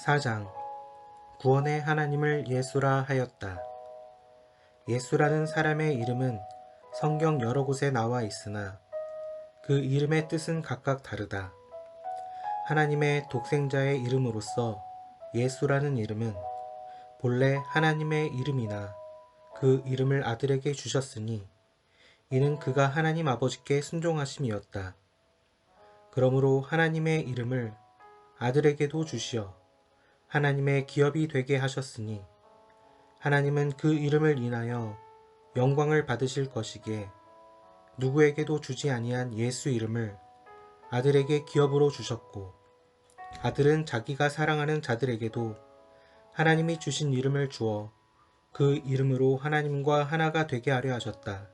4장 구원의 하나님을 예수라 하였다. 예수라는 사람의 이름은 성경 여러 곳에 나와 있으나 그 이름의 뜻은 각각 다르다. 하나님의 독생자의 이름으로서 예수라는 이름은 본래 하나님의 이름이나 그 이름을 아들에게 주셨으니 이는 그가 하나님 아버지께 순종하심이었다. 그러므로 하나님의 이름을 아들에게도 주시어 하나님의 기업이 되게 하셨으니 하나님은 그 이름을 인하여 영광을 받으실 것이기에 누구에게도 주지 아니한 예수 이름을 아들에게 기업으로 주셨고, 아들은 자기가 사랑하는 자들에게도 하나님이 주신 이름을 주어 그 이름으로 하나님과 하나가 되게 하려 하셨다.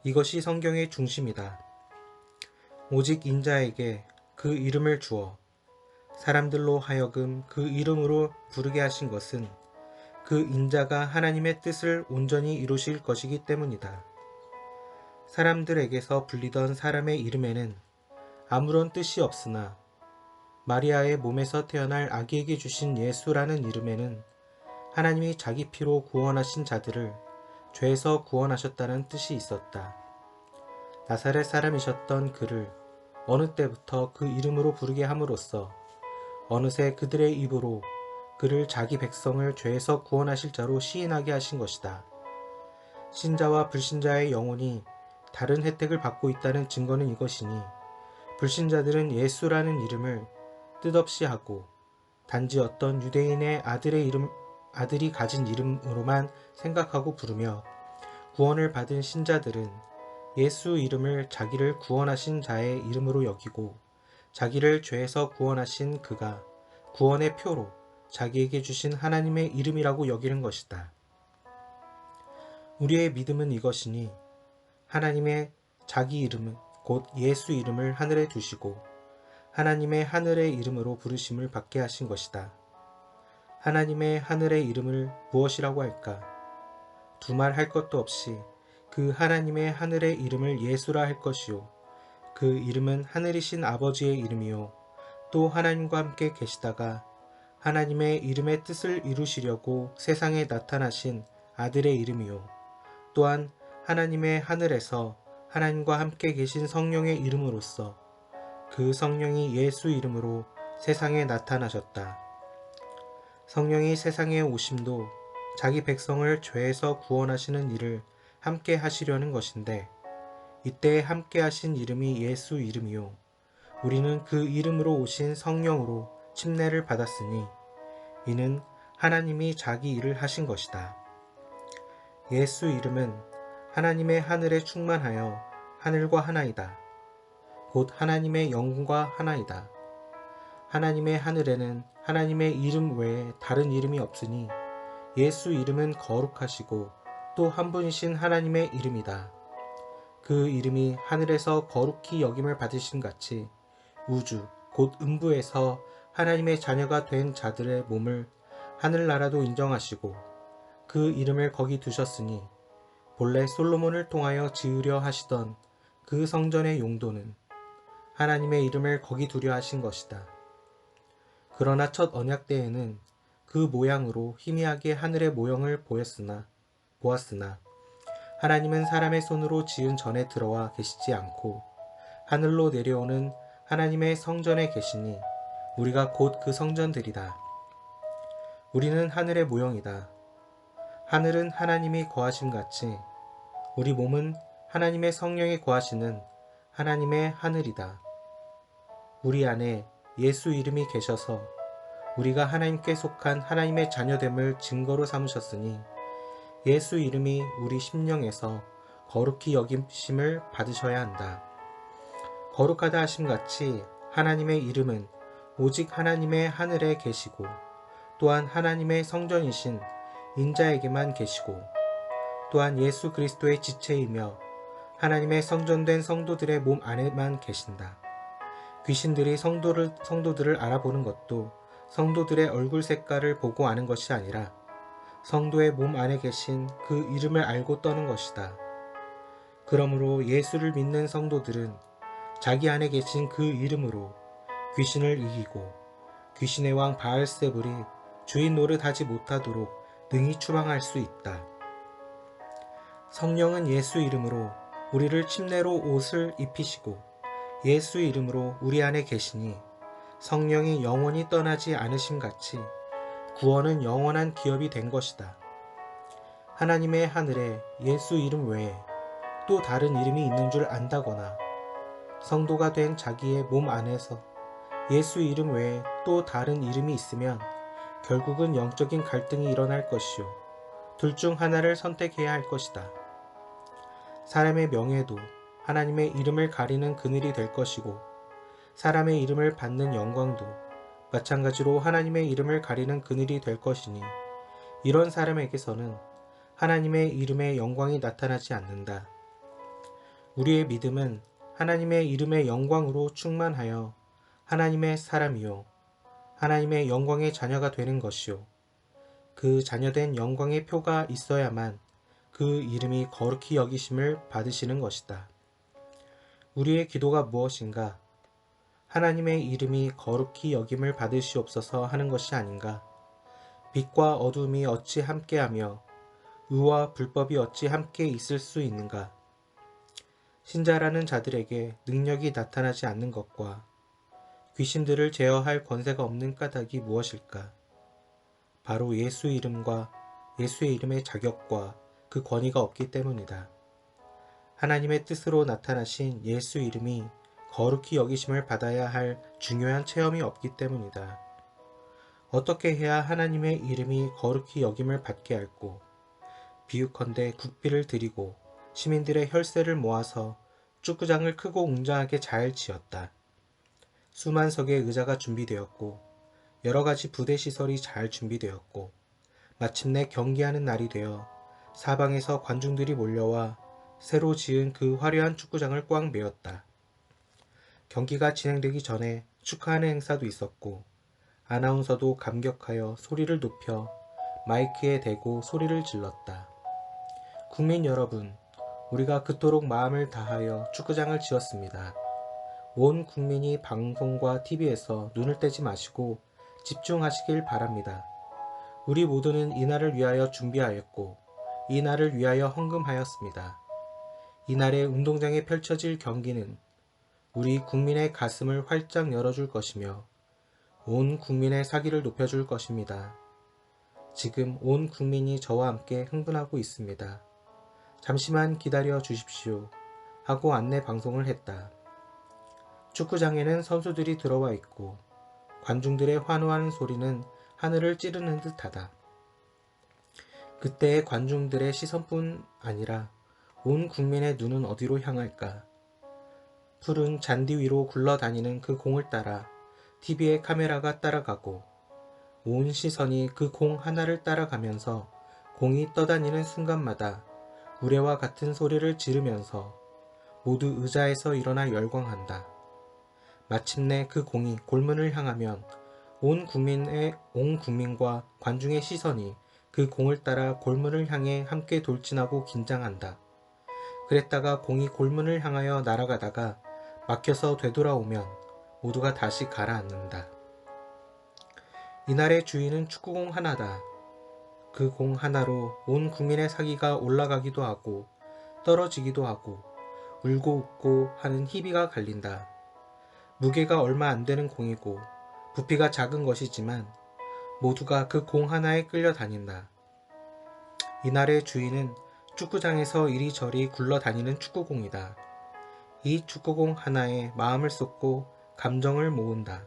이것이 성경의 중심이다. 오직 인자에게 그 이름을 주어 사람들로 하여금 그 이름으로 부르게 하신 것은 그 인자가 하나님의 뜻을 온전히 이루실 것이기 때문이다. 사람들에게서 불리던 사람의 이름에는 아무런 뜻이 없으나 마리아의 몸에서 태어날 아기에게 주신 예수라는 이름에는 하나님이 자기 피로 구원하신 자들을 죄에서 구원하셨다는 뜻이 있었다. 나사렛 사람이셨던 그를 어느 때부터 그 이름으로 부르게 함으로써 어느새 그들의 입으로 그를 자기 백성을 죄에서 구원하실 자로 시인하게 하신 것이다. 신자와 불신자의 영혼이 다른 혜택을 받고 있다는 증거는 이것이니 불신자들은 예수라는 이름을 뜻없이 하고 단지 어떤 유대인의 아들이 가진 이름으로만 생각하고 부르며 구원을 받은 신자들은 예수 이름을 자기를 구원하신 자의 이름으로 여기고 자기를 죄에서 구원하신 그가 구원의 표로 자기에게 주신 하나님의 이름이라고 여기는 것이다. 우리의 믿음은 이것이니 하나님의 자기 이름은 곧 예수 이름을 하늘에 두시고 하나님의 하늘의 이름으로 부르심을 받게 하신 것이다. 하나님의 하늘의 이름을 무엇이라고 할까? 두말할 것도 없이 그 하나님의 하늘의 이름을 예수라 할 것이요 그 이름은 하늘이신 아버지의 이름이요 또 하나님과 함께 계시다가 하나님의 이름의 뜻을 이루시려고 세상에 나타나신 아들의 이름이요 또한 하나님의 하늘에서 하나님과 함께 계신 성령의 이름으로써 그 성령이 예수 이름으로 세상에 나타나셨다. 성령이 세상에 오심도 자기 백성을 죄에서 구원하시는 일을 함께 하시려는 것인데 이때 함께 하신 이름이 예수 이름이요 우리는 그 이름으로 오신 성령으로 침례를 받았으니 이는 하나님이 자기 일을 하신 것이다. 예수 이름은 하나님의 하늘에 충만하여 하늘과 하나이다. 곧 하나님의 영과 하나이다. 하나님의 하늘에는 하나님의 이름 외에 다른 이름이 없으니 예수 이름은 거룩하시고 또 한 분이신 하나님의 이름이다. 그 이름이 하늘에서 거룩히 여김을 받으신 같이 우주 곧 음부에서 하나님의 자녀가 된 자들의 몸을 하늘나라도 인정하시고 그 이름을 거기 두셨으니 본래 솔로몬을 통하여 지으려 하시던 그 성전의 용도는 하나님의 이름을 거기 두려 하신 것이다. 그러나 첫 언약 때에는 그 모양으로 희미하게 하늘의 모형을 보았으나 하나님은 사람의 손으로 지은 전에 들어와 계시지 않고 하늘로 내려오는 하나님의 성전에 계시니 우리가 곧 그 성전들이다. 우리는 하늘의 모형이다. 하늘은 하나님이 거하심같이 우리 몸은 하나님의 성령이 거하시는 하나님의 하늘이다. 우리 안에 예수 이름이 계셔서 우리가 하나님께 속한 하나님의 자녀됨을 증거로 삼으셨으니 예수 이름이 우리 심령에서 거룩히 여김심을 받으셔야 한다. 거룩하다 하심같이 하나님의 이름은 오직 하나님의 하늘에 계시고 또한 하나님의 성전이신 인자에게만 계시고 또한 예수 그리스도의 지체이며 하나님의 성전된 성도들의 몸 안에만 계신다. 귀신들이 성도들을 알아보는 것도 성도들의 얼굴 색깔을 보고 아는 것이 아니라 성도의 몸 안에 계신 그 이름을 알고 떠는 것이다. 그러므로 예수를 믿는 성도들은 자기 안에 계신 그 이름으로 귀신을 이기고 귀신의 왕 바알세불이 주인 노릇하지 못하도록 능히 추방할 수 있다. 성령은 예수 이름으로 우리를 침례로 옷을 입히시고 예수 이름으로 우리 안에 계시니 성령이 영원히 떠나지 않으심같이 구원은 영원한 기업이 된 것이다. 하나님의 하늘에 예수 이름 외에 또 다른 이름이 있는 줄 안다거나 성도가 된 자기의 몸 안에서 예수 이름 외에 또 다른 이름이 있으면 결국은 영적인 갈등이 일어날 것이요 둘 중 하나를 선택해야 할 것이다. 사람의 명예도 하나님의 이름을 가리는 그늘이 될 것이고 사람의 이름을 받는 영광도 마찬가지로 하나님의 이름을 가리는 그늘이 될 것이니 이런 사람에게서는 하나님의 이름의 영광이 나타나지 않는다. 우리의 믿음은 하나님의 이름의 영광으로 충만하여 하나님의 사람이요 하나님의 영광의 자녀가 되는 것이요 그 자녀된 영광의 표가 있어야만 그 이름이 거룩히 여기심을 받으시는 것이다. 우리의 기도가 무엇인가? 하나님의 이름이 거룩히 여김을 받으시옵소서 하는 것이 아닌가? 빛과 어둠이 어찌 함께하며 의와 불법이 어찌 함께 있을 수 있는가? 신자라는 자들에게 능력이 나타나지 않는 것과 귀신들을 제어할 권세가 없는 까닭이 무엇일까? 바로 예수 이름과 예수의 이름의 자격과 그 권위가 없기 때문이다. 하나님의 뜻으로 나타나신 예수 이름이 거룩히 여기심을 받아야 할 중요한 체험이 없기 때문이다. 어떻게 해야 하나님의 이름이 거룩히 여김을 받게 할꼬? 비유컨대 국비를 드리고 시민들의 혈세를 모아서 축구장을 크고 웅장하게 잘 지었다. 수만 석의 의자가 준비되었고 여러가지 부대 시설이 잘 준비되었고 마침내 경기하는 날이 되어 사방에서 관중들이 몰려와 새로 지은 그 화려한 축구장을 꽉 메웠다. 경기가 진행되기 전에 축하하는 행사도 있었고 아나운서도 감격하여 소리를 높여 마이크에 대고 소리를 질렀다. 국민 여러분, 우리가 그토록 마음을 다하여 축구장을 지었습니다. 온 국민이 방송과 TV에서 눈을 떼지 마시고 집중하시길 바랍니다. 우리 모두는 이 날을 위하여 준비하였고 이 날을 위하여 헌금하였습니다. 이 날에 운동장에 펼쳐질 경기는 우리 국민의 가슴을 활짝 열어줄 것이며 온 국민의 사기를 높여줄 것입니다. 지금 온 국민이 저와 함께 흥분하고 있습니다. 잠시만 기다려 주십시오 하고 안내 방송을 했다. 축구장에는 선수들이 들어와 있고 관중들의 환호하는 소리는 하늘을 찌르는 듯하다. 그때의 관중들의 시선뿐 아니라 온 국민의 눈은 어디로 향할까? 푸른 잔디 위로 굴러다니는 그 공을 따라 TV의 카메라가 따라가고 온 시선이 그 공 하나를 따라가면서 공이 떠다니는 순간마다 우레와 같은 소리를 지르면서 모두 의자에서 일어나 열광한다. 마침내 그 공이 골문을 향하면 온 국민과 관중의 시선이 그 공을 따라 골문을 향해 함께 돌진하고 긴장한다. 그랬다가 공이 골문을 향하여 날아가다가 막혀서 되돌아오면 모두가 다시 가라앉는다. 이날의 주인은 축구공 하나다. 그 공 하나로 온 국민의 사기가 올라가기도 하고 떨어지기도 하고 울고 웃고 하는 희비가 갈린다. 무게가 얼마 안 되는 공이고 부피가 작은 것이지만 모두가 그 공 하나에 끌려다닌다. 이날의 주인은 축구장에서 이리저리 굴러다니는 축구공이다. 이 축구공 하나에 마음을 쏟고 감정을 모은다.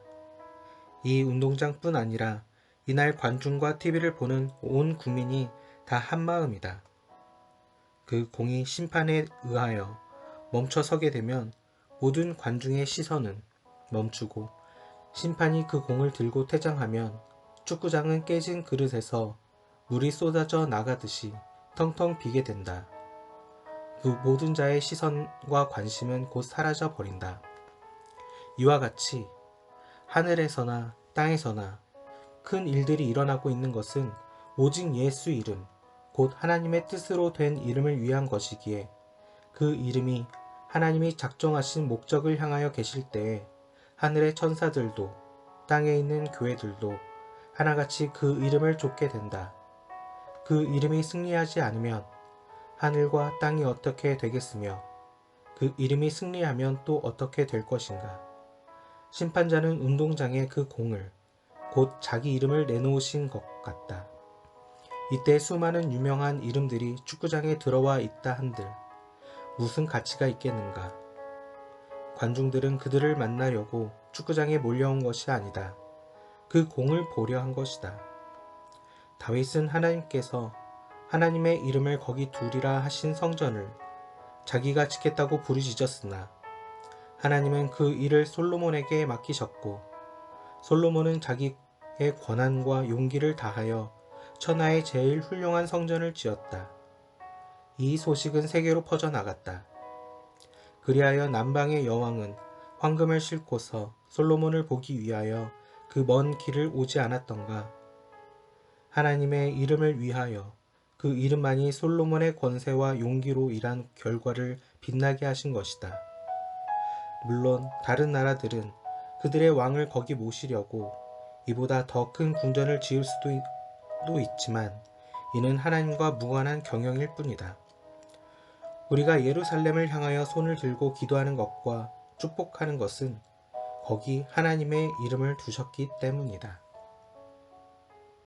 이 운동장뿐 아니라 이날 관중과 TV를 보는 온 국민이 다 한마음이다. 그 공이 심판에 의하여 멈춰 서게 되면 모든 관중의 시선은 멈추고 심판이 그 공을 들고 퇴장하면 축구장은 깨진 그릇에서 물이 쏟아져 나가듯이 텅텅 비게 된다. 그 모든 자의 시선과 관심은 곧 사라져 버린다. 이와 같이 하늘에서나 땅에서나 큰 일들이 일어나고 있는 것은 오직 예수 이름, 곧 하나님의 뜻으로 된 이름을 위한 것이기에 그 이름이 하나님이 작정하신 목적을 향하여 계실 때에 하늘의 천사들도 땅에 있는 교회들도 하나같이 그 이름을 좇게 된다. 그 이름이 승리하지 않으면 하늘과 땅이 어떻게 되겠으며 그 이름이 승리하면 또 어떻게 될 것인가. 심판자는 운동장에 그 공을 곧 자기 이름을 내놓으신 것 같다. 이때 수많은 유명한 이름들이 축구장에 들어와 있다 한들 무슨 가치가 있겠는가. 관중들은 그들을 만나려고 축구장에 몰려온 것이 아니다. 그 공을 보려 한 것이다. 다윗은 하나님께서 하나님의 이름을 거기 두리라 하신 성전을 자기가 짓겠다고 부르짖었으나 하나님은 그 일을 솔로몬에게 맡기셨고 솔로몬은 자기의 권한과 용기를 다하여 천하의 제일 훌륭한 성전을 지었다. 이 소식은 세계로 퍼져나갔다. 그리하여 남방의 여왕은 황금을 싣고서 솔로몬을 보기 위하여 그 먼 길을 오지 않았던가. 하나님의 이름을 위하여 그 이름만이 솔로몬의 권세와 용기로 일한 결과를 빛나게 하신 것이다. 물론 다른 나라들은 그들의 왕을 거기 모시려고 이보다 더 큰 궁전을 지을 수도 있지만 이는 하나님과 무관한 경영일 뿐이다. 우리가 예루살렘을 향하여 손을 들고 기도하는 것과 축복하는 것은 거기 하나님의 이름을 두셨기 때문이다.